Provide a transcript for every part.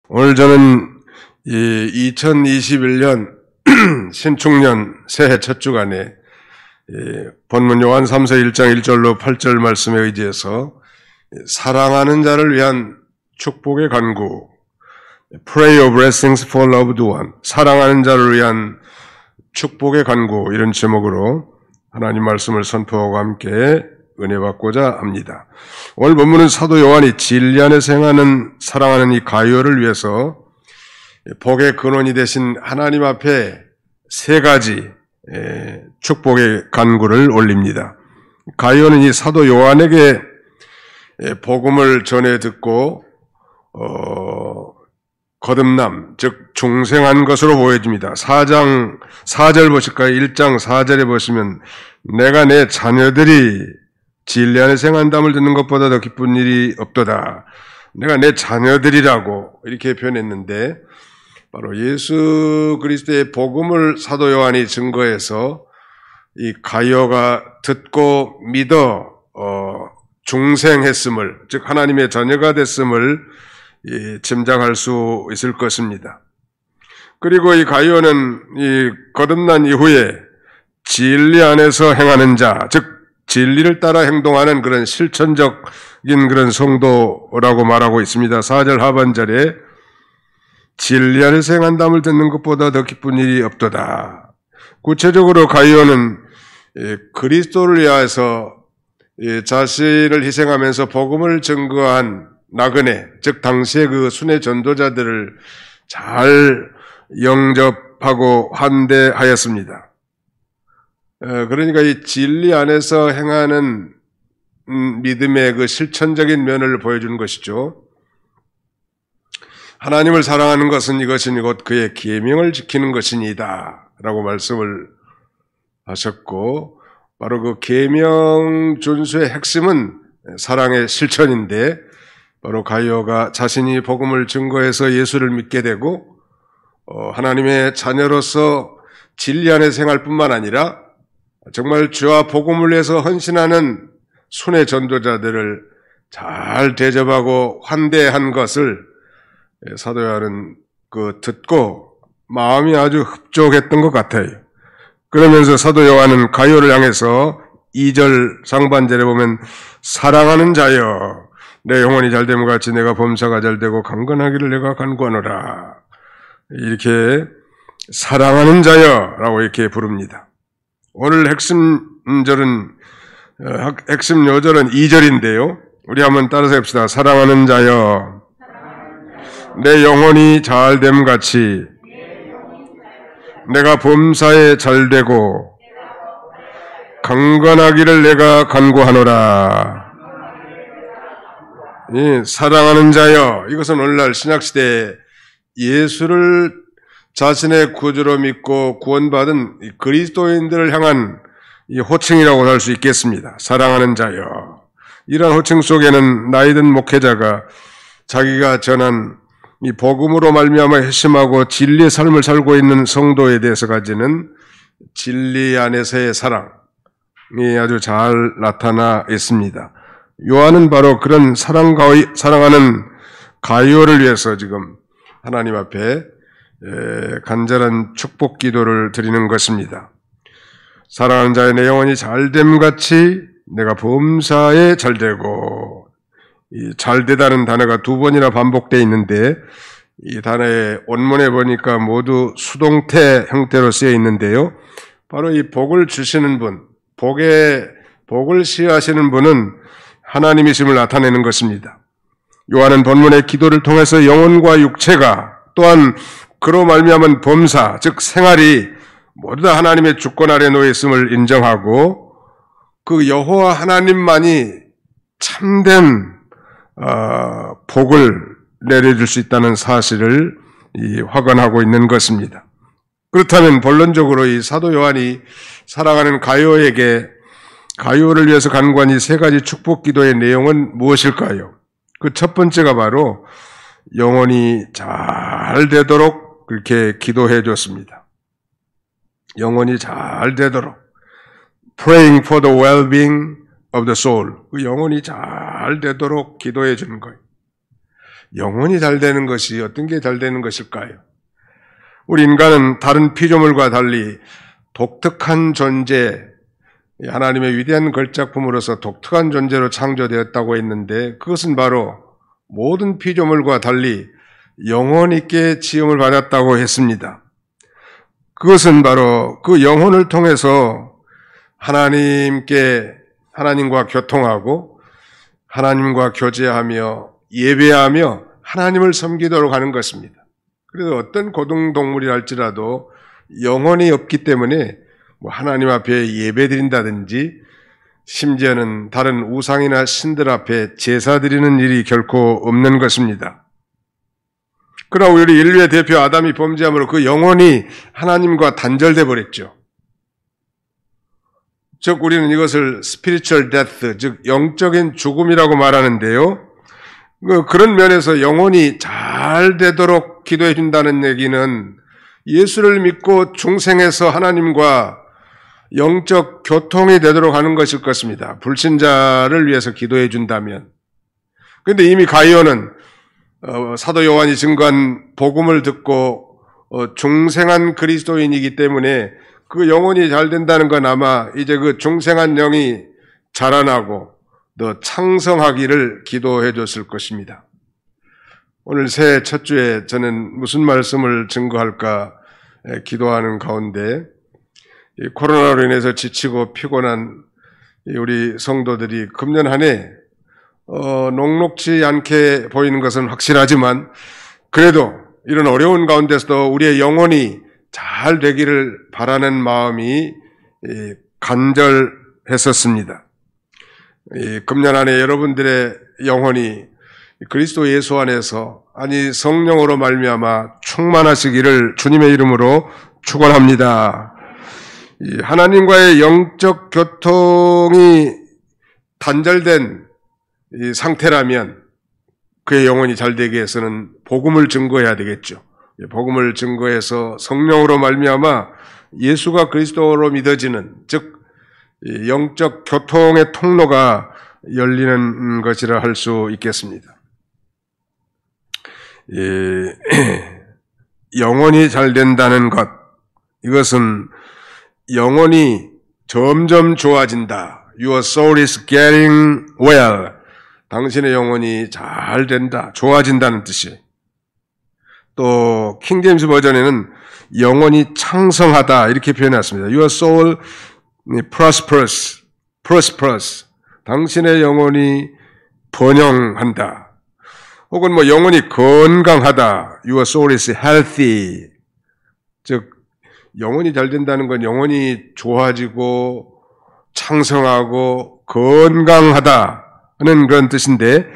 오늘 저는 2021년 신축년 새해 첫 주간에 본문 요한 3서 1장 1절로 8절 말씀에 의지해서 사랑하는 자를 위한 축복의 간구, Pray of blessings for loved one, 사랑하는 자를 위한 축복의 간구, 이런 제목으로 하나님 말씀을 선포하고 함께 은혜 받고자 합니다. 오늘 본문은 사도 요한이 진리 안에서 행하는 사랑하는 이 가룟을 위해서 복의 근원이 되신 하나님 앞에 세 가지 축복의 간구를 올립니다. 가룟은 이 사도 요한에게 복음을 전해 듣고 거듭남, 즉 중생한 것으로 보여집니다. 4장 4절 보실까요? 1장 4절에 보시면 내가 내 자녀들이 진리 안에서 행한담을 듣는 것보다 더 기쁜 일이 없도다. 내가 내 자녀들이라고 이렇게 표현했는데 바로 예수 그리스도의 복음을 사도 요한이 증거해서 이 가룟가 듣고 믿어 중생했음을, 즉 하나님의 자녀가 됐음을 짐작할 수 있을 것입니다. 그리고 이 가룟은 이 거듭난 이후에 진리 안에서 행하는 자, 즉 진리를 따라 행동하는 그런 실천적인 그런 성도라고 말하고 있습니다. 4절 하반절에 진리 안에서 행한담을 듣는 것보다 더 기쁜 일이 없도다. 구체적으로 가룟은 그리스도를 위하여서 자신을 희생하면서 복음을 증거한 나그네, 즉 당시의 그 순회 전도자들을 잘 영접하고 환대하였습니다. 그러니까 이 진리 안에서 행하는 믿음의 그 실천적인 면을 보여주는 것이죠. 하나님을 사랑하는 것은 이것이니 곧 그의 계명을 지키는 것이니이다 라고 말씀을 하셨고, 바로 그 계명 준수의 핵심은 사랑의 실천인데, 바로 가룟가 자신이 복음을 증거해서 예수를 믿게 되고 하나님의 자녀로서 진리 안에서 행할 뿐만 아니라 정말 주와 복음을 위해서 헌신하는 순회 전도자들을 잘 대접하고 환대한 것을 사도 요한은 듣고 마음이 아주 흡족했던 것 같아요. 그러면서 사도 요한은 가룟을 향해서 2절 상반절에 보면 사랑하는 자여 내 영혼이 잘됨과 같이 내가 범사가 잘되고 강건하기를 내가 간구하노라. 이렇게 사랑하는 자여라고 이렇게 부릅니다. 오늘 핵심 요절은 2절인데요. 우리 한번 따라서 해봅시다. 사랑하는 자여, 내 영혼이 잘됨 같이 내가 범사에 잘되고 강건하기를 내가 간구하노라. 사랑하는 자여, 이것은 오늘날 신약시대에 예수를 자신의 구주로 믿고 구원받은 그리스도인들을 향한 이 호칭이라고 할 수 있겠습니다. 사랑하는 자여. 이러한 호칭 속에는 나이든 목회자가 자기가 전한 이 복음으로 말미암아 회심하고 진리의 삶을 살고 있는 성도에 대해서 가지는 진리 안에서의 사랑이 아주 잘 나타나 있습니다. 요한은 바로 그런 사랑하는 가룟을 위해서 지금 하나님 앞에 간절한 축복 기도를 드리는 것입니다. 사랑하는 자의 내 영혼이 잘됨 같이 내가 범사에 잘되고, 이 잘되다는 단어가 두 번이나 반복되어 있는데 이 단어의 원문에 보니까 모두 수동태 형태로 쓰여 있는데요. 바로 이 복을 주시는 분, 복을 시하시는 분은 하나님이심을 나타내는 것입니다. 요한은 본문의 기도를 통해서 영혼과 육체가 또한 그로 말미암은 범사, 즉 생활이 모두 다 하나님의 주권 아래 놓여 있음을 인정하고 그 여호와 하나님만이 참된 복을 내려줄 수 있다는 사실을 확언하고 있는 것입니다. 그렇다면 본론적으로 이 사도 요한이 사랑하는 가룟에게 가룟을 위해서 간구한 이 세 가지 축복 기도의 내용은 무엇일까요? 그 첫 번째가 바로 영혼이 잘 되도록 그렇게 기도해 줬습니다. 영혼이 잘 되도록. Praying for the well-being of the soul. 그 영혼이 잘 되도록 기도해 주는 거예요. 영혼이 잘 되는 것이 어떤 게 잘 되는 것일까요? 우리 인간은 다른 피조물과 달리 독특한 존재, 하나님의 위대한 걸작품으로서 독특한 존재로 창조되었다고 했는데 그것은 바로 모든 피조물과 달리 영혼 있게 지음을 받았다고 했습니다. 그것은 바로 그 영혼을 통해서 하나님과 교통하고 하나님과 교제하며 예배하며 하나님을 섬기도록 하는 것입니다. 그래서 어떤 고등동물이 할지라도 영혼이 없기 때문에 하나님 앞에 예배 드린다든지 심지어는 다른 우상이나 신들 앞에 제사 드리는 일이 결코 없는 것입니다. 그러나 우리 인류의 대표 아담이 범죄함으로 그 영혼이 하나님과 단절돼 버렸죠. 즉 우리는 이것을 spiritual death, 즉 영적인 죽음이라고 말하는데요. 그런 면에서 영혼이 잘 되도록 기도해 준다는 얘기는 예수를 믿고 중생해서 하나님과 영적 교통이 되도록 하는 것일 것입니다. 불신자를 위해서 기도해 준다면. 그런데 이미 가룟은 사도 요한이 증거한 복음을 듣고 중생한 그리스도인이기 때문에 그 영혼이 잘 된다는 건 아마 이제 그 중생한 영이 자라나고 더 창성하기를 기도해 줬을 것입니다. 오늘 새해 첫 주에 저는 무슨 말씀을 증거할까 기도하는 가운데 코로나로 인해서 지치고 피곤한 우리 성도들이 금년 한 해 녹록지 않게 보이는 것은 확실하지만 그래도 이런 어려운 가운데서도 우리의 영혼이 잘 되기를 바라는 마음이 간절했었습니다. 금년 안에 여러분들의 영혼이 그리스도 예수 안에서 성령으로 말미암아 충만하시기를 주님의 이름으로 축원합니다. 하나님과의 영적 교통이 단절된 상태라면 그의 영혼이 잘 되기 위해서는 복음을 증거해야 되겠죠. 복음을 증거해서 성령으로 말미암아 예수가 그리스도로 믿어지는, 즉 영적 교통의 통로가 열리는 것이라 할 수 있겠습니다. 영혼이 잘 된다는 것, 이것은 영혼이 점점 좋아진다. Your soul is getting well. 당신의 영혼이 잘 된다, 좋아진다는 뜻이에요. 또 킹제임스 버전에는 영혼이 창성하다 이렇게 표현했습니다. Your soul prosperous. 당신의 영혼이 번영한다. 혹은 영혼이 건강하다. Your soul is healthy. 즉 영혼이 잘 된다는 건 영혼이 좋아지고 창성하고 건강하다는 그런 뜻인데,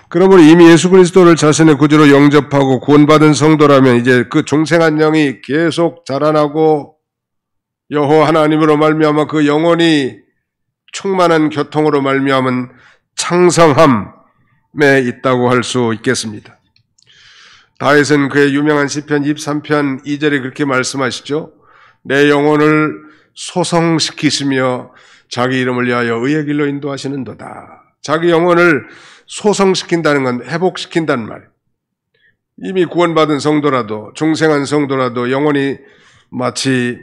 그러므로 이미 예수 그리스도를 자신의 구주로 영접하고 구원받은 성도라면 이제 그 중생한 영이 계속 자라나고 여호와 하나님으로 말미암아 그 영혼이 충만한 교통으로 말미암은 창성함에 있다고 할 수 있겠습니다. 다윗은 그의 유명한 시편 23편 2절에 그렇게 말씀하시죠. 내 영혼을 소성시키시며 자기 이름을 위하여 의의 길로 인도하시는도다. 자기 영혼을 소성시킨다는 건 회복시킨다는 말이에요. 이미 구원받은 성도라도, 중생한 성도라도 영혼이 마치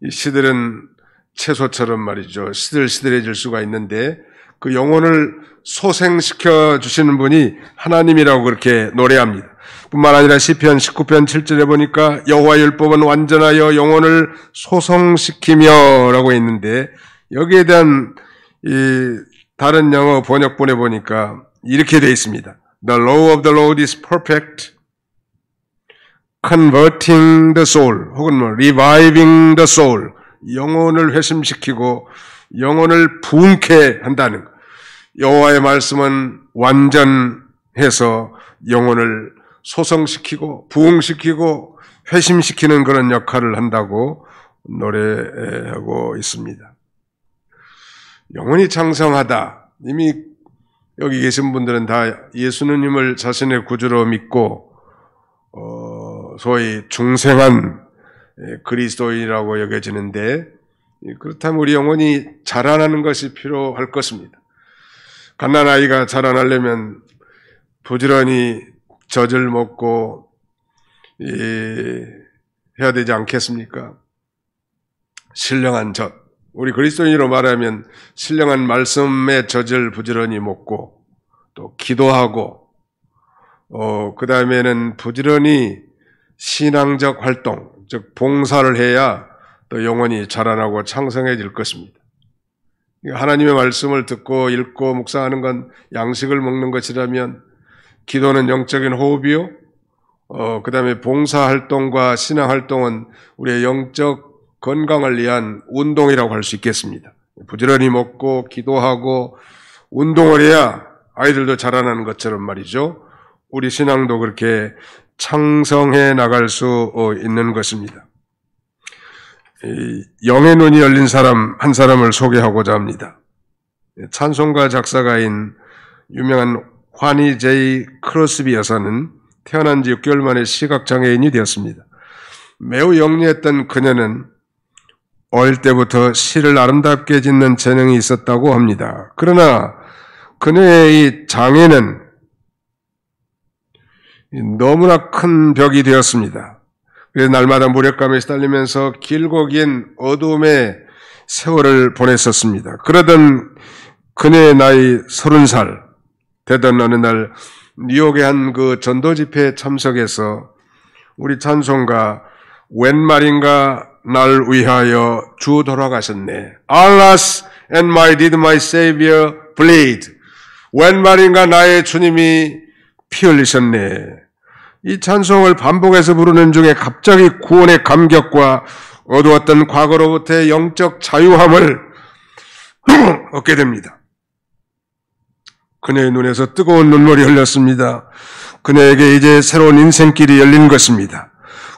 시들은 채소처럼 말이죠. 시들시들해질 수가 있는데 그 영혼을 소생시켜 주시는 분이 하나님이라고 그렇게 노래합니다. 뿐만 아니라 시편 19편 7절에 보니까 여호와의 율법은 완전하여 영혼을 소성시키며 라고 있는데, 여기에 대한 다른 영어 번역본에 보니까 이렇게 되어 있습니다. The law of the Lord is perfect, converting the soul, 혹은 reviving the soul, 영혼을 회심시키고 영혼을 부흥케 한다는 것. 여호와의 말씀은 완전해서 영혼을 소성시키고 부흥시키고 회심시키는 그런 역할을 한다고 노래하고 있습니다. 영혼이 창성하다. 이미 여기 계신 분들은 다 예수님을 자신의 구주로 믿고 소위 중생한 그리스도인이라고 여겨지는데, 그렇다면 우리 영혼이 자라나는 것이 필요할 것입니다. 갓난아이가 자라나려면 부지런히 젖을 먹고 해야 되지 않겠습니까? 신령한 젖. 우리 그리스도인으로 말하면 신령한 말씀의 젖을 부지런히 먹고 또 기도하고 그 다음에는 부지런히 신앙적 활동, 즉 봉사를 해야 또 영혼이 자라나고 창성해질 것입니다. 하나님의 말씀을 듣고 읽고 묵상하는 건 양식을 먹는 것이라면 기도는 영적인 호흡이요. 그 다음에 봉사활동과 신앙활동은 우리의 영적 건강을 위한 운동이라고 할 수 있겠습니다. 부지런히 먹고 기도하고 운동을 해야 아이들도 자라나는 것처럼 말이죠. 우리 신앙도 그렇게 창성해 나갈 수 있는 것입니다. 영의 눈이 열린 사람 한 사람을 소개하고자 합니다. 찬송가 작사가인 유명한 화니 제이 크로스비 여사는 태어난 지 6개월 만에 시각장애인이 되었습니다. 매우 영리했던 그녀는 어릴 때부터 시를 아름답게 짓는 재능이 있었다고 합니다. 그러나 그녀의 이 장애는 너무나 큰 벽이 되었습니다. 그래서 날마다 무력감에 시달리면서 길고 긴 어두움의 세월을 보냈었습니다. 그러던 그녀의 나이 30살 되던 어느 날 뉴욕의 한 그 전도 집회에 참석해서 우리 찬송가 웬 말인가 날 위하여 주 돌아가셨네. Alas and my did my Savior bleed. 웬 말인가 나의 주님이 피 흘리셨네. 이 찬송을 반복해서 부르는 중에 갑자기 구원의 감격과 어두웠던 과거로부터의 영적 자유함을 얻게 됩니다. 그녀의 눈에서 뜨거운 눈물이 흘렸습니다. 그녀에게 이제 새로운 인생길이 열린 것입니다.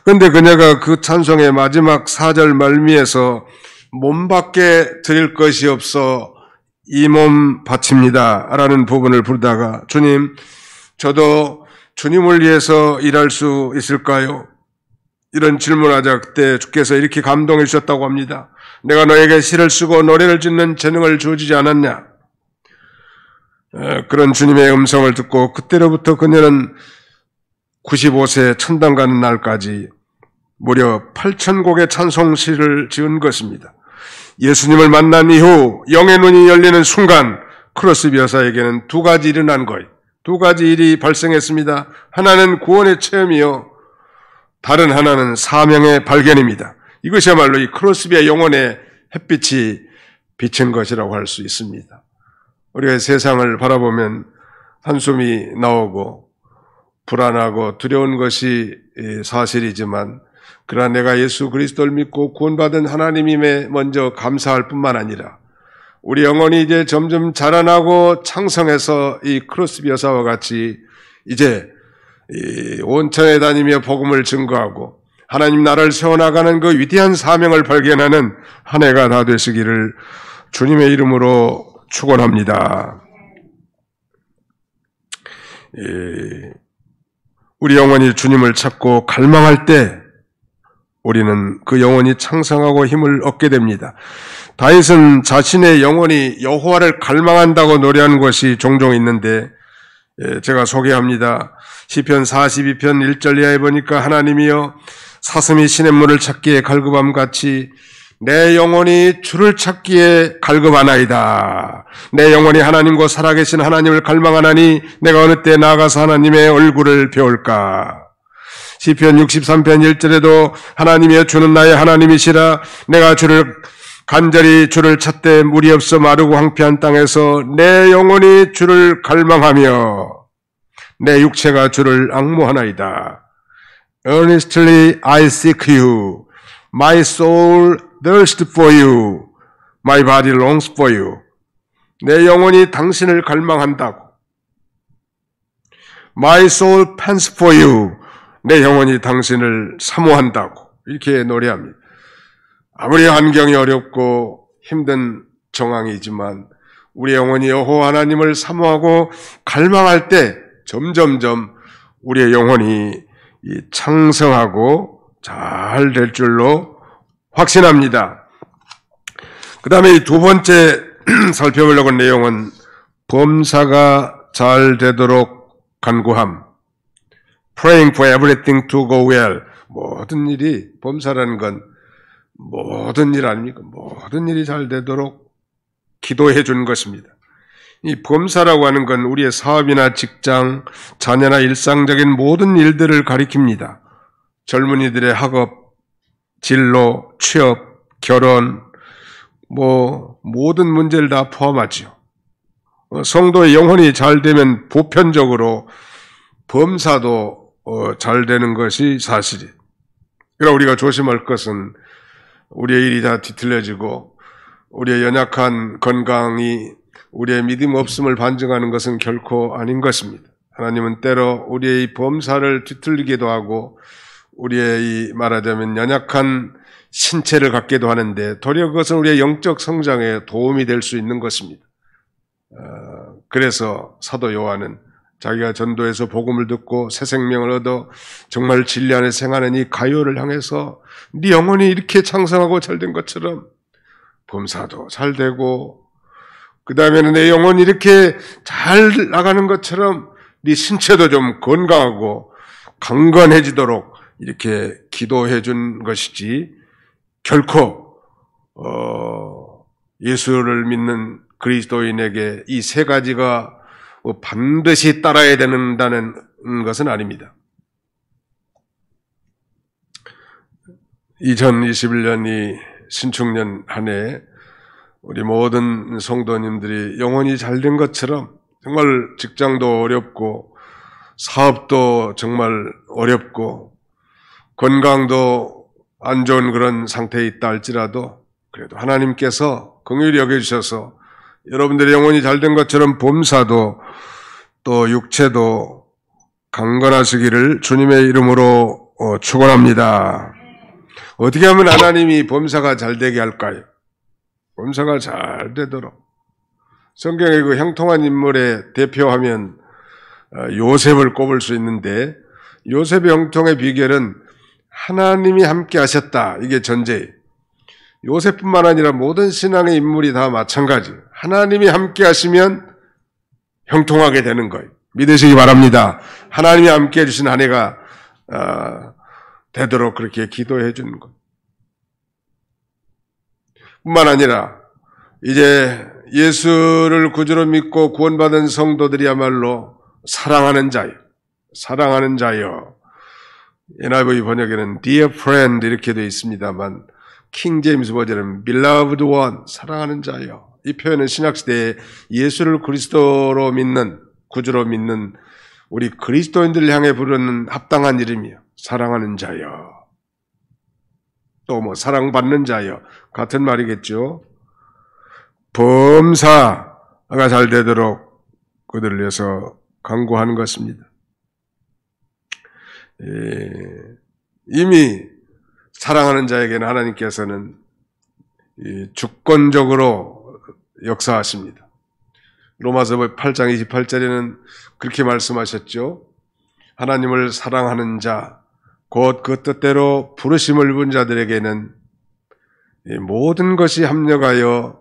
그런데 그녀가 그 찬송의 마지막 4절 말미에서 몸밖에 드릴 것이 없어 이 몸 바칩니다 라는 부분을 부르다가 주님, 저도 주님을 위해서 일할 수 있을까요? 이런 질문하자 그때 주께서 이렇게 감동해 주셨다고 합니다. 내가 너에게 시를 쓰고 노래를 짓는 재능을 주어지지 않았냐? 그런 주님의 음성을 듣고 그때로부터 그녀는 95세 천당 가는 날까지 무려 8,000곡의 찬송시를 지은 것입니다. 예수님을 만난 이후 영의 눈이 열리는 순간 크로스비 여사에게는 두 가지 일어난 거예요. 두 가지 일이 발생했습니다. 하나는 구원의 체험이요, 다른 하나는 사명의 발견입니다. 이것이야말로 이 크로스비의 영혼의 햇빛이 비친 것이라고 할 수 있습니다. 우리가 세상을 바라보면 한숨이 나오고 불안하고 두려운 것이 사실이지만, 그러나 내가 예수 그리스도를 믿고 구원받은 하나님임에 먼저 감사할 뿐만 아니라 우리 영혼이 이제 점점 자라나고 창성해서 이 크로스비 여사와 같이 이제 온천에 다니며 복음을 증거하고 하나님 나라를 세워나가는 그 위대한 사명을 발견하는 한 해가 다 되시기를 주님의 이름으로 축원합니다. 우리 영혼이 주님을 찾고 갈망할 때 우리는 그 영혼이 창성하고 힘을 얻게 됩니다. 다윗은 자신의 영혼이 여호와를 갈망한다고 노래하는 것이 종종 있는데 제가 소개합니다. 시편 42편 1절 이하에 보니까 하나님이여 사슴이 시냇물을 찾기에 갈급함같이 내 영혼이 주를 찾기에 갈급하나이다. 내 영혼이 하나님과 살아계신 하나님을 갈망하나니 내가 어느 때 나아가서 하나님의 얼굴을 배울까. 시편 63편 1절에도 하나님이여 주는 나의 하나님이시라. 내가 간절히 주를 찾되 물이 없어 마르고 황폐한 땅에서 내 영혼이 주를 갈망하며 내 육체가 주를 앙모하나이다. Earnestly I seek you. My soul thirsts for you. My body longs for you. 내 영혼이 당신을 갈망한다고. My soul pants for you. 내 영혼이 당신을 사모한다고 이렇게 노래합니다. 아무리 환경이 어렵고 힘든 정황이지만 우리 영혼이 여호와 하나님을 사모하고 갈망할 때 점점점 우리의 영혼이 창성하고 잘 될 줄로 확신합니다. 그 다음에 두 번째 살펴보려고 한 내용은 범사가 잘 되도록 간구함. praying for everything to go well. 모든 일이, 범사라는 건 모든 일 아닙니까? 모든 일이 잘 되도록 기도해 주는 것입니다. 이 범사라고 하는 건 우리의 사업이나 직장, 자녀나 일상적인 모든 일들을 가리킵니다. 젊은이들의 학업, 진로, 취업, 결혼, 모든 문제를 다 포함하죠. 성도의 영혼이 잘 되면 보편적으로 범사도 잘 되는 것이 사실이에요. 그러나 우리가 조심할 것은 우리의 일이 다 뒤틀려지고 우리의 연약한 건강이 우리의 믿음 없음을 반증하는 것은 결코 아닌 것입니다. 하나님은 때로 우리의 범사를 뒤틀리기도 하고 우리의 이 말하자면 연약한 신체를 갖기도 하는데 도리어 그것은 우리의 영적 성장에 도움이 될 수 있는 것입니다. 그래서 사도 요한은 자기가 전도해서 복음을 듣고 새 생명을 얻어 정말 진리 안에 생하는 이 가요를 향해서 네 영혼이 이렇게 창성하고 잘된 것처럼 범사도 잘 되고 그 다음에는 내 영혼이 이렇게 잘 나가는 것처럼 네 신체도 좀 건강하고 강건해지도록 이렇게 기도해 준 것이지 결코 예수를 믿는 그리스도인에게 이 세 가지가 반드시 따라야 된다는 것은 아닙니다. 2021년이 신축년 한 해 우리 모든 성도님들이 영혼이 잘된 것처럼 정말 직장도 어렵고 사업도 정말 어렵고 건강도 안 좋은 그런 상태에 있다 할지라도 그래도 하나님께서 긍휼히 여겨주셔서 여러분들의 영혼이 잘된 것처럼 범사도 또 육체도 강건하시기를 주님의 이름으로 축원합니다. 어떻게 하면 하나님이 범사가 잘되게 할까요? 범사가 잘 되도록 성경의 그 형통한 인물의 대표하면 요셉을 꼽을 수 있는데 요셉의 형통의 비결은 하나님이 함께 하셨다. 이게 전제예요. 요셉뿐만 아니라 모든 신앙의 인물이 다 마찬가지. 하나님이 함께 하시면 형통하게 되는 거예요. 믿으시기 바랍니다. 하나님이 함께 해주신 한 해가 되도록 그렇게 기도해 주는 것. 뿐만 아니라 이제 예수를 구주로 믿고 구원받은 성도들이야말로 사랑하는 자요. 사랑하는 자요. NIV 번역에는 Dear Friend 이렇게 되어 있습니다만 킹 제임스 버전은 Beloved One, 사랑하는 자요. 이 표현은 신약시대에 예수를 그리스도로 믿는, 구주로 믿는 우리 그리스도인들을 향해 부르는 합당한 이름이요. 사랑하는 자요. 또 사랑받는 자요. 같은 말이겠죠. 범사가 잘 되도록 그들을 위해서 간구하는 것입니다. 이미 사랑하는 자에게는 하나님께서는 주권적으로 역사하십니다. 로마서 8장 28절에는 그렇게 말씀하셨죠. 하나님을 사랑하는 자, 곧 그 뜻대로 부르심을 입은 자들에게는 모든 것이 합력하여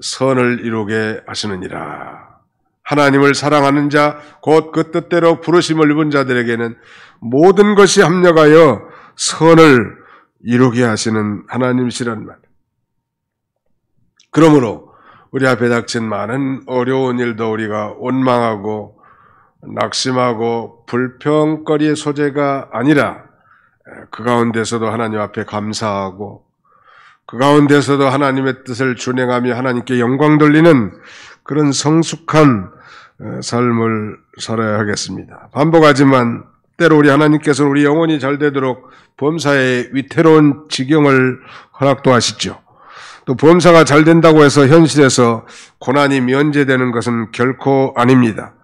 선을 이루게 하시느니라. 하나님을 사랑하는 자, 곧 그 뜻대로 부르심을 입은 자들에게는 모든 것이 합력하여 선을 이루게 하시는 하나님이시란 말. 그러므로 우리 앞에 닥친 많은 어려운 일도 우리가 원망하고 낙심하고 불평거리의 소재가 아니라 그 가운데서도 하나님 앞에 감사하고 그 가운데서도 하나님의 뜻을 준행하며 하나님께 영광 돌리는 그런 성숙한 삶을 살아야 하겠습니다. 반복하지만 때로 우리 하나님께서는 우리 영혼이 잘 되도록 범사의 위태로운 지경을 허락도 하시죠. 또 범사가 잘 된다고 해서 현실에서 고난이 면제되는 것은 결코 아닙니다.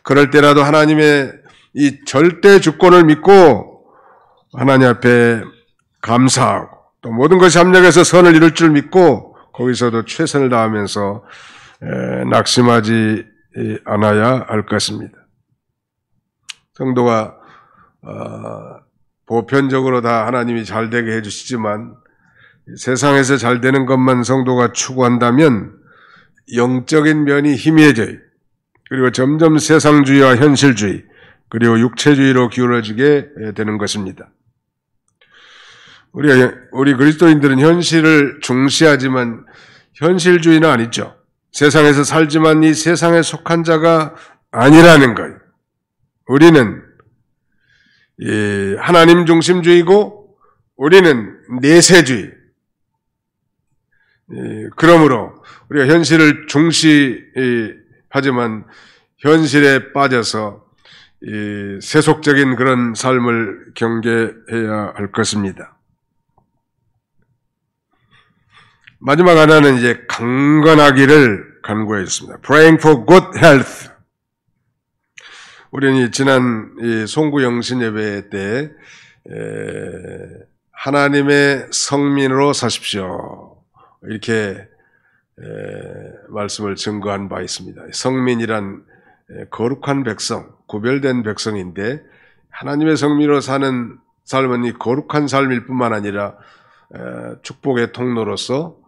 그럴 때라도 하나님의 이 절대 주권을 믿고 하나님 앞에 감사하고 또 모든 것이 합력해서 선을 이룰 줄 믿고 거기서도 최선을 다하면서 낙심하지 않아야 할 것입니다. 성도가 보편적으로 다 하나님이 잘 되게 해주시지만 세상에서 잘 되는 것만 성도가 추구한다면 영적인 면이 희미해져요. 그리고 점점 세상주의와 현실주의, 그리고 육체주의로 기울어지게 되는 것입니다. 우리 그리스도인들은 현실을 중시하지만 현실주의는 아니죠. 세상에서 살지만 이 세상에 속한 자가 아니라는 거예요. 우리는 하나님 중심주의고 우리는 내세주의. 그러므로 우리가 현실을 중시하지만 현실에 빠져서 세속적인 그런 삶을 경계해야 할 것입니다. 마지막 하나는 이제 강건하기를 간구했습니다. Praying for good health. 우리는 지난 송구 영신 예배 때 하나님의 성민으로 사십시오. 이렇게 말씀을 증거한 바 있습니다. 성민이란 거룩한 백성, 구별된 백성인데 하나님의 성민으로 사는 삶은 이 거룩한 삶일 뿐만 아니라 축복의 통로로서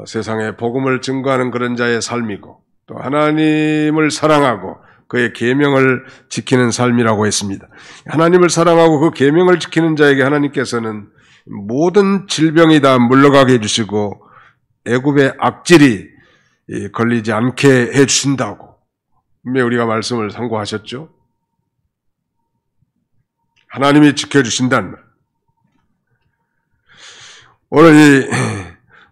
세상에 복음을 증거하는 그런 자의 삶이고 또 하나님을 사랑하고 그의 계명을 지키는 삶이라고 했습니다. 하나님을 사랑하고 그 계명을 지키는 자에게 하나님께서는 모든 질병이 다 물러가게 해주시고 애굽의 악질이 걸리지 않게 해주신다고 분명히 우리가 말씀을 상고하셨죠. 하나님이 지켜주신다는 말. 오늘 이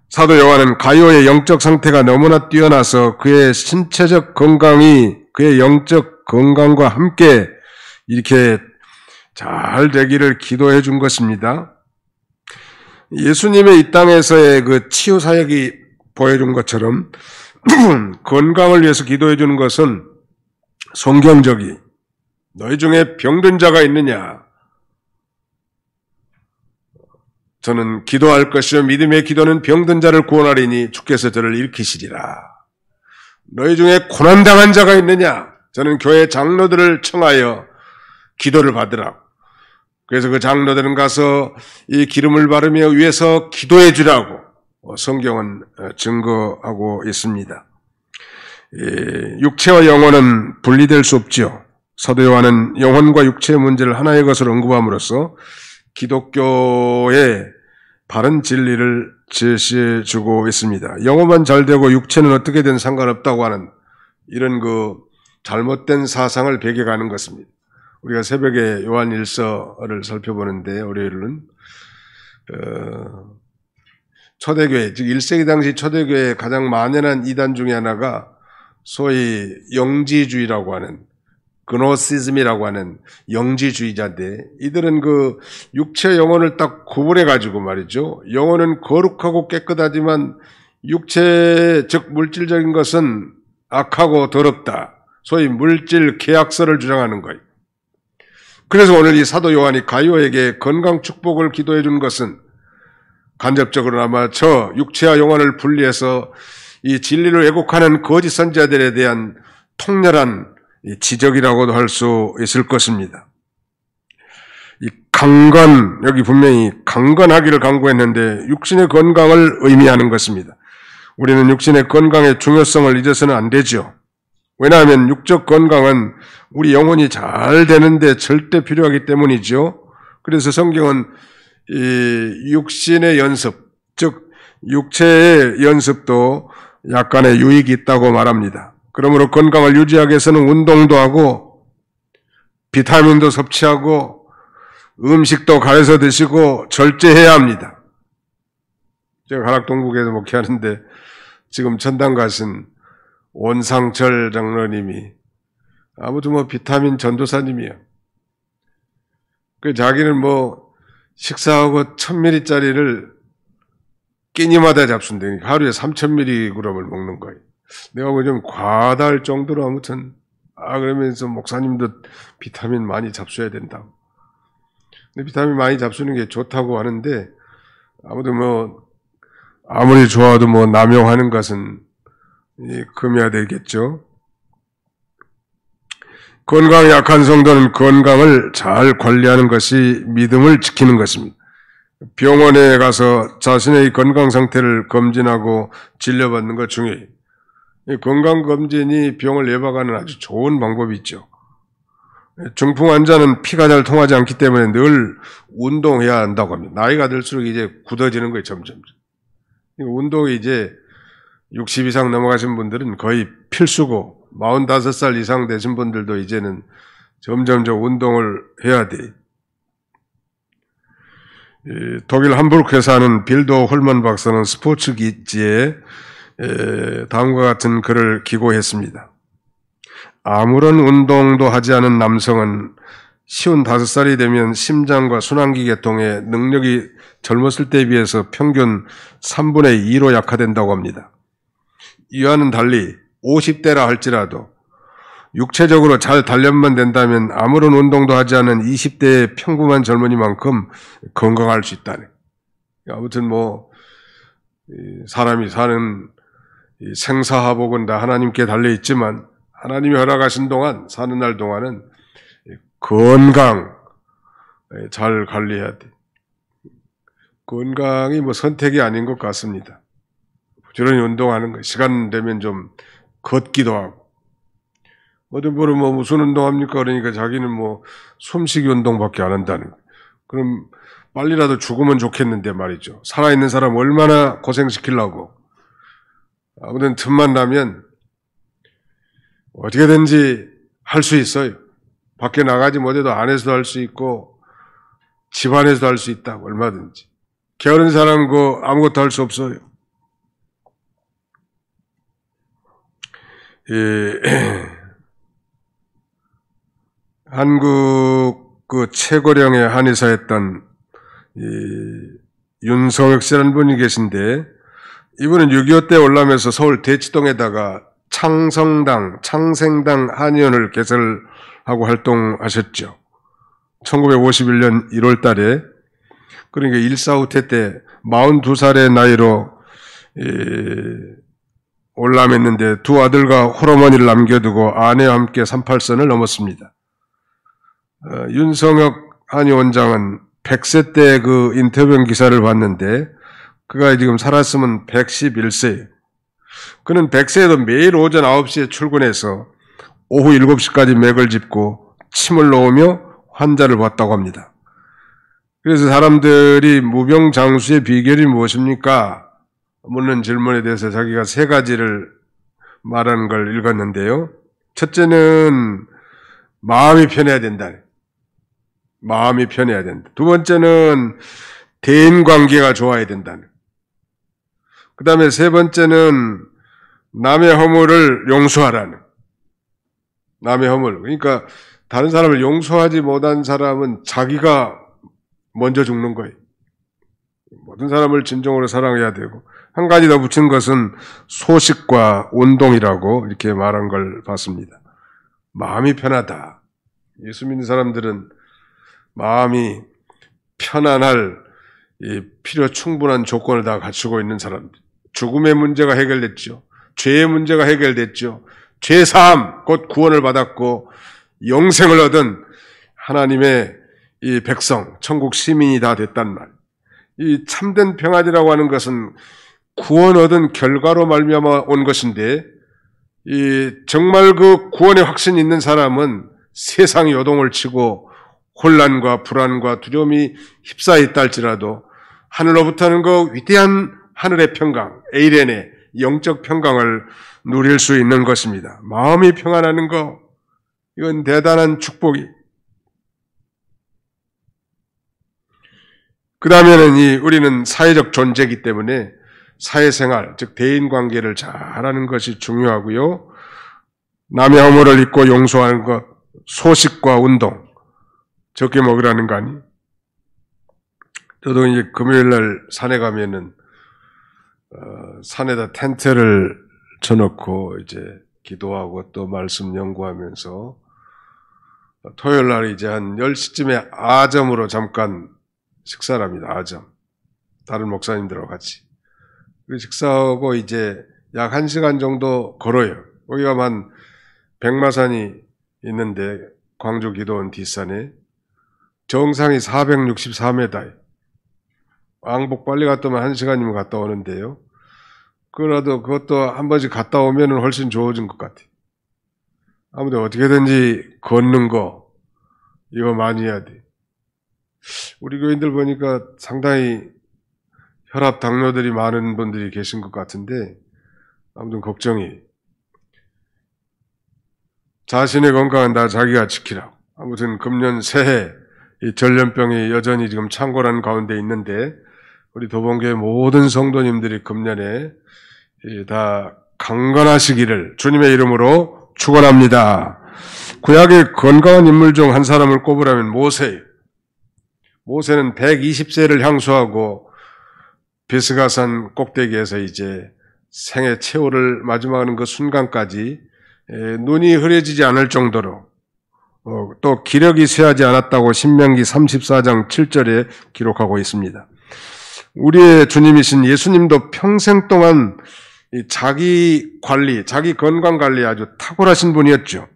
사도 요한은 가룟의 영적 상태가 너무나 뛰어나서 그의 신체적 건강이 그의 영적 건강과 함께 이렇게 잘 되기를 기도해 준 것입니다. 예수님의 이 땅에서의 그 치유 사역이 보여준 것처럼 건강을 위해서 기도해 주는 것은 성경적이 너희 중에 병든 자가 있느냐? 저는 기도할 것이요 믿음의 기도는 병든 자를 구원하리니 주께서 저를 일으키시리라. 너희 중에 고난당한 자가 있느냐? 저는 교회 장로들을 청하여 기도를 받으라. 그래서 그 장로들은 가서 이 기름을 바르며 위에서 기도해 주라고 성경은 증거하고 있습니다. 육체와 영혼은 분리될 수 없지요. 사도 요한은 영혼과 육체의 문제를 하나의 것으로 언급함으로써 기독교의 바른 진리를 제시해 주고 있습니다. 영혼만 잘 되고 육체는 어떻게든 상관없다고 하는 이런 그 잘못된 사상을 배격하는 것입니다. 우리가 새벽에 요한 1서를 살펴보는데 월요일은 초대교회, 즉 1세기 당시 초대교회의 가장 만연한 이단 중에 하나가 소위 영지주의라고 하는 그노시즘이라고 하는 영지주의자인데 이들은 그 육체 영혼을 딱 구분해 가지고 말이죠. 영혼은 거룩하고 깨끗하지만 육체 즉 물질적인 것은 악하고 더럽다. 소위 물질 계약서를 주장하는 거예요. 그래서 오늘 이 사도 요한이 가룟에게 건강 축복을 기도해 준 것은 간접적으로나마 저 육체와 영혼을 분리해서 이 진리를 왜곡하는 거짓 선지자들에 대한 통렬한 지적이라고도 할 수 있을 것입니다. 이 강건, 여기 분명히 강건하기를 강구했는데 육신의 건강을 의미하는 것입니다. 우리는 육신의 건강의 중요성을 잊어서는 안 되죠. 왜냐하면 육적 건강은 우리 영혼이 잘 되는데 절대 필요하기 때문이죠. 그래서 성경은 이 육신의 연습, 즉 육체의 연습도 약간의 유익이 있다고 말합니다. 그러므로 건강을 유지하기 위해서는 운동도 하고 비타민도 섭취하고 음식도 가려서 드시고 절제해야 합니다. 제가 가락동국에서 목회하는데 지금 천당 가신 원상철 장로님이 아무튼 뭐 비타민 전도사님이에요. 그 자기는 뭐 식사하고 1000ml짜리를 끼니마다 잡순다니까 하루에 3000mg을 먹는 거예요. 내가 뭐 좀 과다할 정도로 아무튼 그러면서 목사님도 비타민 많이 잡숴야 된다고. 근데 비타민 많이 잡수는 게 좋다고 하는데 아무튼 뭐 아무리 좋아도 뭐 남용하는 것은 금해야 되겠죠. 건강이 약한 성도는 건강을 잘 관리하는 것이 믿음을 지키는 것입니다. 병원에 가서 자신의 건강 상태를 검진하고 진료받는 것 중요해요. 건강검진이 병을 예방하는 아주 좋은 방법이 있죠. 중풍 환자는 피가 잘 통하지 않기 때문에 늘 운동해야 한다고 합니다. 나이가 들수록 이제 굳어지는 거예요, 점점. 운동이 이제 60 이상 넘어가신 분들은 거의 필수고, 45살 이상 되신 분들도 이제는 점점점 운동을 해야 돼. 독일 함부르크에 사는 빌도 홀먼 박사는 스포츠 기지에 다음과 같은 글을 기고했습니다. 아무런 운동도 하지 않은 남성은 55살이 되면 심장과 순환기 계통의 능력이 젊었을 때에 비해서 평균 3분의 2로 약화된다고 합니다. 이와는 달리 50대라 할지라도 육체적으로 잘 단련만 된다면 아무런 운동도 하지 않은 20대의 평범한 젊은이만큼 건강할 수 있다네. 아무튼 사람이 사는 생사화복은 다 하나님께 달려 있지만 하나님이 허락하신 동안, 사는 날 동안은 건강 잘 관리해야 돼. 건강이 선택이 아닌 것 같습니다. 부지런히 운동하는 거, 시간 되면 좀 걷기도 하고. 어떤 분은 무슨 운동합니까? 그러니까 자기는 숨쉬기 운동밖에 안 한다는 거예요. 그럼 빨리라도 죽으면 좋겠는데 말이죠. 살아있는 사람 얼마나 고생시키려고. 아무튼 틈만 나면 어떻게든지 할 수 있어요. 밖에 나가지 못해도 안에서도 할 수 있고 집안에서도 할 수 있다고, 얼마든지. 게으른 사람 아무것도 할 수 없어요. 한국 최고령의 한의사였던 윤성혁 씨라는 분이 계신데, 이분은 6.25 때 올라오면서 서울 대치동에다가 창생당 한의원을 개설하고 활동하셨죠. 1951년 1월 달에, 그러니까 일사후퇴 때 42살의 나이로 올람했는데 두 아들과 홀어머니를 남겨두고 아내와 함께 38선을 넘었습니다. 윤성혁 한의원장은 100세 때 인터뷰 기사를 봤는데 그가 지금 살았으면 111세예요. 그는 100세에도 매일 오전 9시에 출근해서 오후 7시까지 맥을 짚고 침을 놓으며 환자를 봤다고 합니다. 그래서 사람들이 무병장수의 비결이 무엇입니까? 묻는 질문에 대해서 자기가 3가지를 말하는 걸 읽었는데요. 첫째는 마음이 편해야 된다. 마음이 편해야 된다. 두 번째는 대인관계가 좋아야 된다. 그 다음에 세 번째는 남의 허물을 용서하라는. 남의 허물. 그러니까 다른 사람을 용서하지 못한 사람은 자기가 먼저 죽는 거예요. 모든 사람을 진정으로 사랑해야 되고, 한 가지 더 붙인 것은 소식과 운동이라고 이렇게 말한 걸 봤습니다. 마음이 편하다. 예수 믿는 사람들은 마음이 편안할 필요 충분한 조건을 다 갖추고 있는 사람들. 죽음의 문제가 해결됐죠. 죄의 문제가 해결됐죠. 죄사함, 곧 구원을 받았고 영생을 얻은 하나님의 이 백성, 천국 시민이 다 됐단 말. 이 참된 평안이라고 하는 것은 구원 얻은 결과로 말미암아 온 것인데, 정말 구원의 확신이 있는 사람은 세상이 요동을 치고 혼란과 불안과 두려움이 휩싸여 있다 할지라도 하늘로부터는 위대한 하늘의 평강, 에이렌의 영적 평강을 누릴 수 있는 것입니다. 마음이 평안하는 거, 이건 대단한 축복이. 그 다음에는 우리는 사회적 존재이기 때문에 사회생활, 즉 대인관계를 잘하는 것이 중요하고요. 남의 허물을 잊고 용서하는 것, 소식과 운동, 적게 먹으라는 거 아니? 저도 이제 금요일날 산에 가면은 산에다 텐트를 쳐놓고 이제 기도하고 또 말씀 연구하면서 토요일날 이제 한 10시쯤에 아점으로 잠깐 식사를 합니다. 아점. 다른 목사님들하고 같이. 그리고 식사하고 이제 약 1시간 정도 걸어요. 거기가 한 백마산이 있는데 광주 기도원 뒷산에 정상이 464m예요. 왕복 빨리 갔다 오면 1시간이면 갔다 오는데요. 그래도 그것도 한 번씩 갔다 오면 훨씬 좋아진 것 같아요. 아무튼 어떻게든지 걷는 거, 이거 많이 해야 돼. 우리 교인들 보니까 상당히 혈압, 당뇨들이 많은 분들이 계신 것 같은데 아무튼 걱정이. 자신의 건강은 다 자기가 지키라고. 아무튼 금년 새해 이 전염병이 여전히 지금 창궐한 가운데 있는데 우리 도봉교회 모든 성도님들이 금년에 다 강건하시기를 주님의 이름으로 축원합니다. 구약의 건강한 인물 중 한 사람을 꼽으라면 모세예요. 모세는 120세를 향수하고 비스가산 꼭대기에서 이제 생애 최후를 마지막하는 그 순간까지 눈이 흐려지지 않을 정도로 또 기력이 쇠하지 않았다고 신명기 34장 7절에 기록하고 있습니다. 우리의 주님이신 예수님도 평생 동안 자기 관리, 자기 건강 관리에 아주 탁월하신 분이었죠.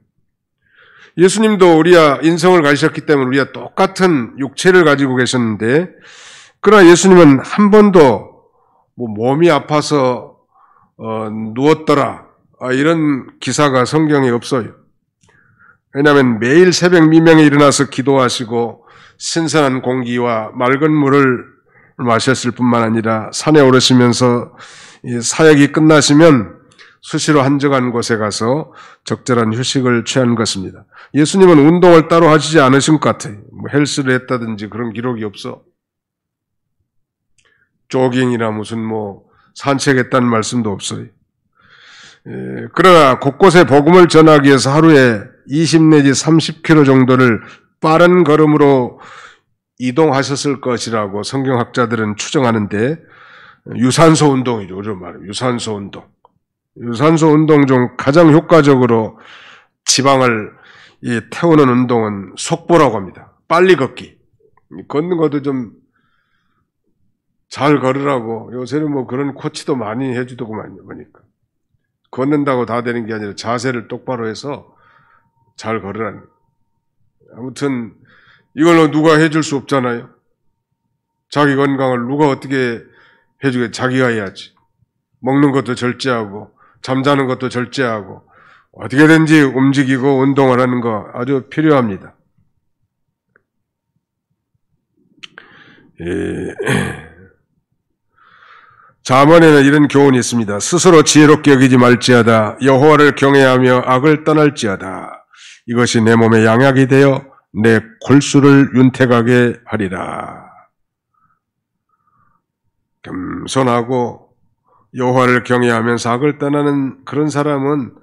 예수님도 우리와 인성을 가지셨기 때문에 우리와 똑같은 육체를 가지고 계셨는데, 그러나 예수님은 한 번도 몸이 아파서 누웠더라 이런 기사가 성경에 없어요. 왜냐하면 매일 새벽 미명에 일어나서 기도하시고 신선한 공기와 맑은 물을 마셨을 뿐만 아니라 산에 오르시면서 사역이 끝나시면 수시로 한적한 곳에 가서 적절한 휴식을 취한 것입니다. 예수님은 운동을 따로 하시지 않으신 것 같아요. 헬스를 했다든지 그런 기록이 없어. 조깅이나 무슨 산책했다는 말씀도 없어요. 그러나 곳곳에 복음을 전하기 위해서 하루에 20 내지 30km 정도를 빠른 걸음으로 이동하셨을 것이라고 성경학자들은 추정하는데, 유산소 운동이죠. 우리로 말하면 유산소 운동. 유산소 운동 중 가장 효과적으로 지방을 태우는 운동은 속보라고 합니다. 빨리 걷기. 걷는 것도 좀 잘 걸으라고. 요새는 그런 코치도 많이 해주더구만요. 보니까. 걷는다고 다 되는 게 아니라 자세를 똑바로 해서 잘 걸으라는. 아무튼 이걸로 누가 해줄 수 없잖아요. 자기 건강을 누가 어떻게 해주게? 자기가 해야지. 먹는 것도 절제하고 잠자는 것도 절제하고 어떻게든지 움직이고 운동을 하는 거 아주 필요합니다. 잠언에는 이런 교훈이 있습니다. 스스로 지혜롭게 여기지 말지어다. 여호와를 경외하며 악을 떠날지어다. 이것이 내 몸에 양약이 되어 내 골수를 윤택하게 하리라. 겸손하고 여호와를 경외하면서 악을 떠나는 그런 사람은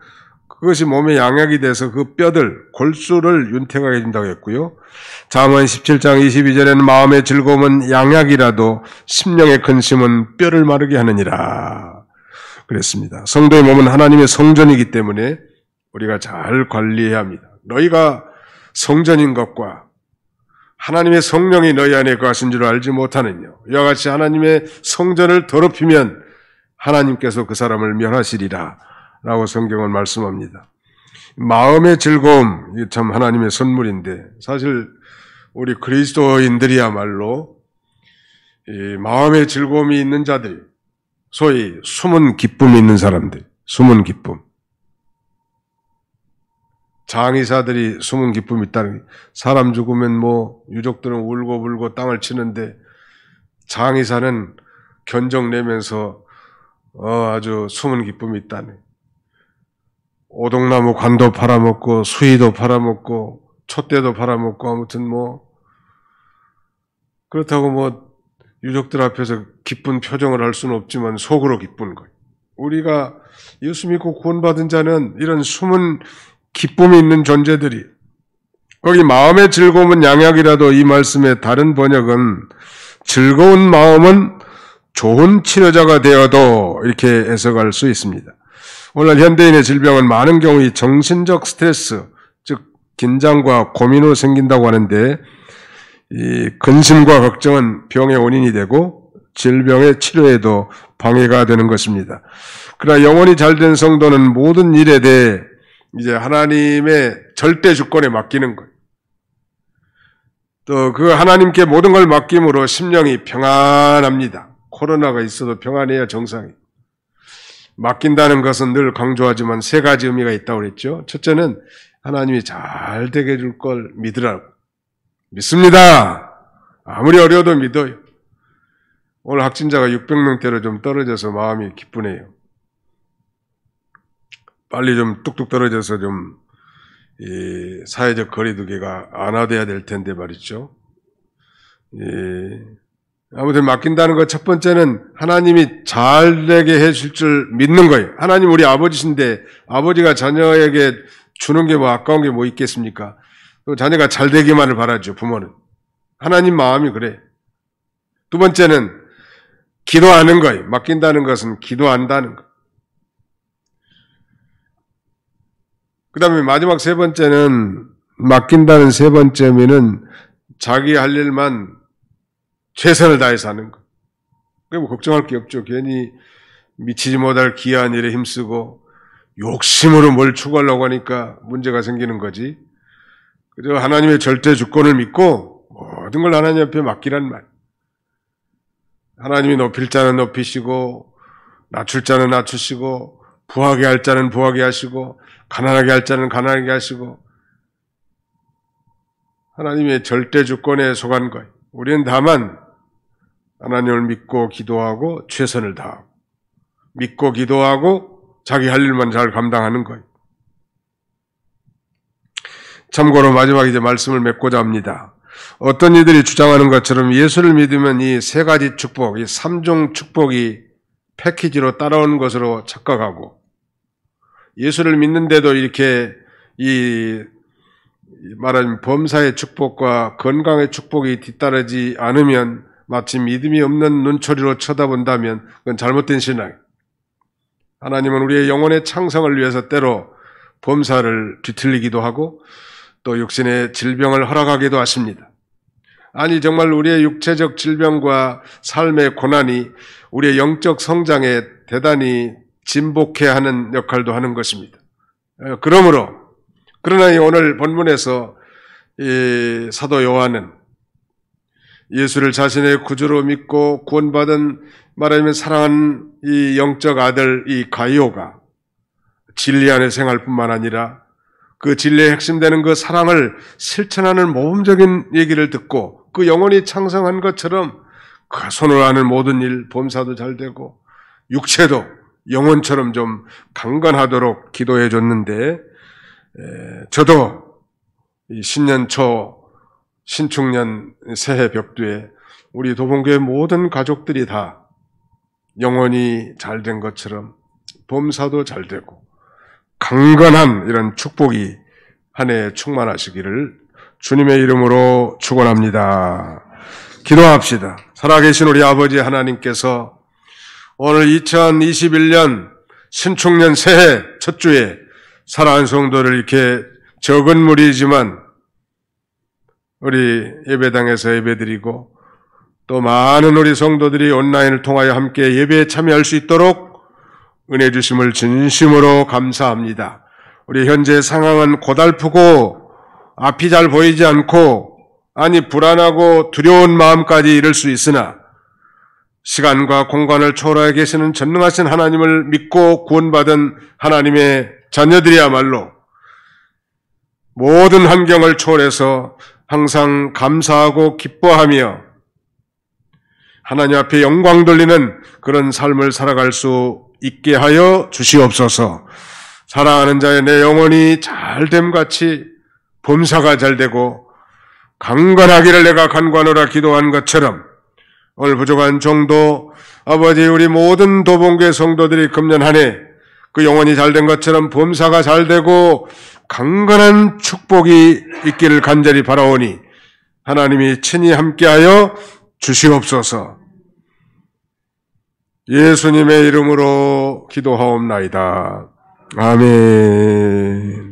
그것이 몸에 양약이 돼서 그 뼈들, 골수를 윤택하게 해준다고 했고요. 잠언 17장 22절에는 마음의 즐거움은 양약이라도 심령의 근심은 뼈를 마르게 하느니라 그랬습니다. 성도의 몸은 하나님의 성전이기 때문에 우리가 잘 관리해야 합니다. 너희가 성전인 것과 하나님의 성령이 너희 안에 거하신 줄 알지 못하느냐. 이와 같이 하나님의 성전을 더럽히면 하나님께서 그 사람을 멸하시리라 라고 성경은 말씀합니다. 마음의 즐거움, 이게 참 하나님의 선물인데, 사실 우리 그리스도인들이야말로 이 마음의 즐거움이 있는 자들이, 소위 숨은 기쁨이 있는 사람들, 숨은 기쁨. 장의사들이 숨은 기쁨이 있다는 게, 사람 죽으면 유족들은 울고 땅을 치는데 장의사는 견적 내면서 아주 숨은 기쁨이 있다네. 오동나무 관도 팔아먹고 수의도 팔아먹고 촛대도 팔아먹고 아무튼 그렇다고 유족들 앞에서 기쁜 표정을 할 수는 없지만 속으로 기쁜 거예요. 우리가 예수 믿고 구원받은 자는 이런 숨은 기쁨이 있는 존재들이, 거기 마음의 즐거움은 양약이라도 이 말씀의 다른 번역은 즐거운 마음은 좋은 치료자가 되어도 이렇게 해석할 수 있습니다. 오늘 현대인의 질병은 많은 경우 이 정신적 스트레스, 즉 긴장과 고민으로 생긴다고 하는데, 이 근심과 걱정은 병의 원인이 되고 질병의 치료에도 방해가 되는 것입니다. 그러나 영혼이 잘된 성도는 모든 일에 대해 이제 하나님의 절대 주권에 맡기는 거예요. 또 그 하나님께 모든 걸 맡김으로 심령이 평안합니다. 코로나가 있어도 평안해야 정상이에요. 맡긴다는 것은 늘 강조하지만 세 가지 의미가 있다고 그랬죠. 첫째는 하나님이 잘 되게 해줄 걸 믿으라고. 믿습니다. 아무리 어려워도 믿어요. 오늘 확진자가 600명대로 좀 떨어져서 마음이 기쁘네요. 빨리 좀 뚝뚝 떨어져서 좀 이 사회적 거리두기가 완화돼야 될 텐데 말이죠. 아무튼 맡긴다는 것 첫 번째는 하나님이 잘 되게 해줄 줄 믿는 거예요. 하나님 우리 아버지신데 아버지가 자녀에게 주는 게 뭐 아까운 게 뭐 있겠습니까? 또 자녀가 잘 되기만을 바라죠. 부모는. 하나님 마음이 그래. 두 번째는 기도하는 거예요. 맡긴다는 것은 기도한다는 거. 그 다음에 마지막 세 번째는 맡긴다는 세 번째 의미는 자기 할 일만 최선을 다해서 하는 거. 그게 뭐 걱정할 게 없죠. 괜히 미치지 못할 기이한 일에 힘쓰고 욕심으로 뭘 추구하려고 하니까 문제가 생기는 거지. 그저 하나님의 절대 주권을 믿고 모든 걸 하나님 앞에 맡기란 말. 하나님이 높일 자는 높이시고 낮출 자는 낮추시고 부하게 할 자는 부하게 하시고 가난하게 할 자는 가난하게 하시고 하나님의 절대 주권에 속한 거예요. 우리는 다만 하나님을 믿고 기도하고 최선을 다하고 믿고 기도하고 자기 할 일만 잘 감당하는 거예요. 참고로 마지막에 이제 말씀을 맺고자 합니다. 어떤 이들이 주장하는 것처럼 예수를 믿으면 이 세 가지 축복, 이 3종 축복이 패키지로 따라오는 것으로 착각하고 예수를 믿는데도 이렇게 이 말하자면 범사의 축복과 건강의 축복이 뒤따르지 않으면 마치 믿음이 없는 눈초리로 쳐다본다면 그건 잘못된 신앙이에요. 하나님은 우리의 영혼의 창성을 위해서 때로 범사를 뒤틀리기도 하고 또 육신의 질병을 허락하기도 하십니다. 아니 정말 우리의 육체적 질병과 삶의 고난이 우리의 영적 성장에 대단히 진복해 하는 역할도 하는 것입니다. 그러나 오늘 본문에서 이 사도 요한은 예수를 자신의 구주로 믿고 구원받은 말하자면 사랑하는 이 영적 아들 이 가이오가 진리 안에 생활뿐만 아니라 그 진리의 핵심되는 그 사랑을 실천하는 모범적인 얘기를 듣고 그 영혼이 창성한 것처럼 그 손으로 하는 모든 일, 범사도 잘 되고 육체도 영혼처럼 좀 강건하도록 기도해 줬는데 저도 이 신년 초 신축년 새해 벽두에 우리 도봉교회 모든 가족들이 다 영혼이 잘 된 것처럼 범사도 잘 되고 강건한 이런 축복이 한 해에 충만하시기를 주님의 이름으로 축원합니다. 기도합시다. 살아계신 우리 아버지 하나님께서 오늘 2021년 신축년 새해 첫 주에 사랑하는 성도를 이렇게 적은 무리지만 우리 예배당에서 예배드리고 또 많은 우리 성도들이 온라인을 통하여 함께 예배에 참여할 수 있도록 은혜 주심을 진심으로 감사합니다. 우리 현재 상황은 고달프고 앞이 잘 보이지 않고 아니 불안하고 두려운 마음까지 이를 수 있으나 시간과 공간을 초월하여 계시는 전능하신 하나님을 믿고 구원받은 하나님의 자녀들이야말로 모든 환경을 초월해서 항상 감사하고 기뻐하며 하나님 앞에 영광 돌리는 그런 삶을 살아갈 수 있게 하여 주시옵소서. 사랑하는 자의 내 영혼이 잘됨같이 범사가 잘되고 강건하기를 내가 간구하노라 기도한 것처럼 오늘 부족한 종도 아버지 우리 모든 도봉교회 성도들이 금년 한 해 그 영혼이 잘된 것처럼 범사가 잘되고 강건한 축복이 있기를 간절히 바라오니 하나님이 친히 함께하여 주시옵소서. 예수님의 이름으로 기도하옵나이다. 아멘.